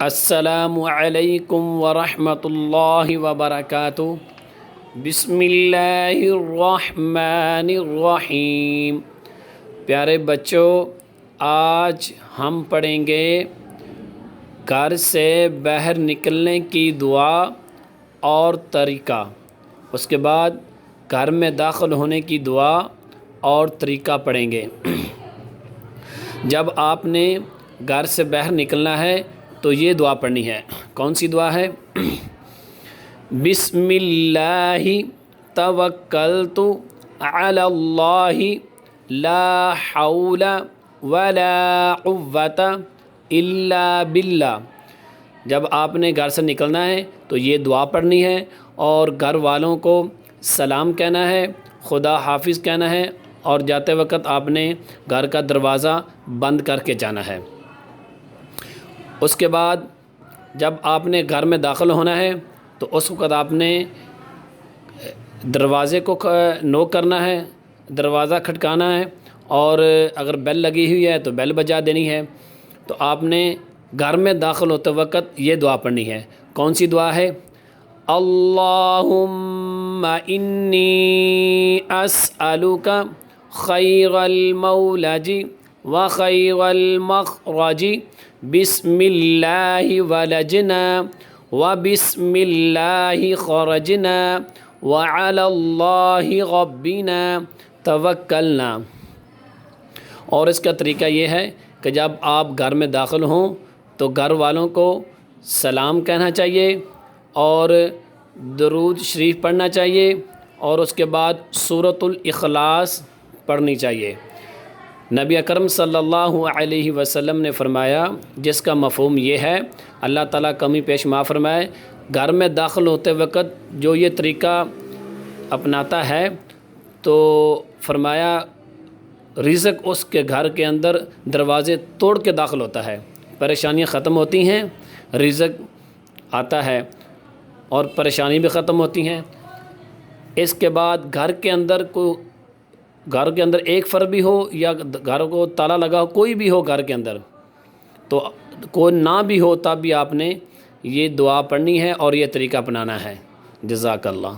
السلام علیکم ورحمۃ اللہ وبرکاتہ۔ بسم اللہ الرحمن الرحیم۔ پیارے بچوں، آج ہم پڑھیں گے گھر سے باہر نکلنے کی دعا اور طریقہ۔ اس کے بعد گھر میں داخل ہونے کی دعا اور طریقہ پڑھیں گے۔ جب آپ نے گھر سے باہر نکلنا ہے تو یہ دعا پڑھنی ہے۔ کون سی دعا ہے؟ بسم اللہ توکلت علی اللہ لا حول ولا قوت الا باللہ۔ جب آپ نے گھر سے نکلنا ہے تو یہ دعا پڑھنی ہے اور گھر والوں کو سلام کہنا ہے، خدا حافظ کہنا ہے، اور جاتے وقت آپ نے گھر کا دروازہ بند کر کے جانا ہے۔ اس کے بعد جب آپ نے گھر میں داخل ہونا ہے تو اس وقت آپ نے دروازے کو نوک کرنا ہے، دروازہ کھٹکانا ہے، اور اگر بیل لگی ہوئی ہے تو بیل بجا دینی ہے۔ تو آپ نے گھر میں داخل ہوتے وقت یہ دعا پڑھنی ہے۔ کون سی دعا ہے؟ اللہم انی اسألک خیر المولج و خیر المخرج بسم اللہ ولجنا و بسم اللہ خرجنا وعلی اللہ ربنا توکلنا۔ اور اس کا طریقہ یہ ہے کہ جب آپ گھر میں داخل ہوں تو گھر والوں کو سلام کہنا چاہیے اور درود شریف پڑھنا چاہیے، اور اس کے بعد سورۃ الاخلاص پڑھنی چاہیے۔ نبی اکرم صلی اللہ علیہ وسلم نے فرمایا، جس کا مفہوم یہ ہے، اللہ تعالیٰ کمی پیش معاف فرمائے، گھر میں داخل ہوتے وقت جو یہ طریقہ اپناتا ہے تو فرمایا رزق اس کے گھر کے اندر دروازے توڑ کے داخل ہوتا ہے، پریشانیاں ختم ہوتی ہیں، رزق آتا ہے اور پریشانی بھی ختم ہوتی ہیں۔ اس کے بعد گھر کے اندر ایک فرد بھی ہو یا گھر کو تالا لگا ہو، کوئی بھی ہو گھر کے اندر، تو کوئی نہ بھی ہو تب بھی آپ نے یہ دعا پڑھنی ہے اور یہ طریقہ اپنانا ہے۔ جزاک اللہ۔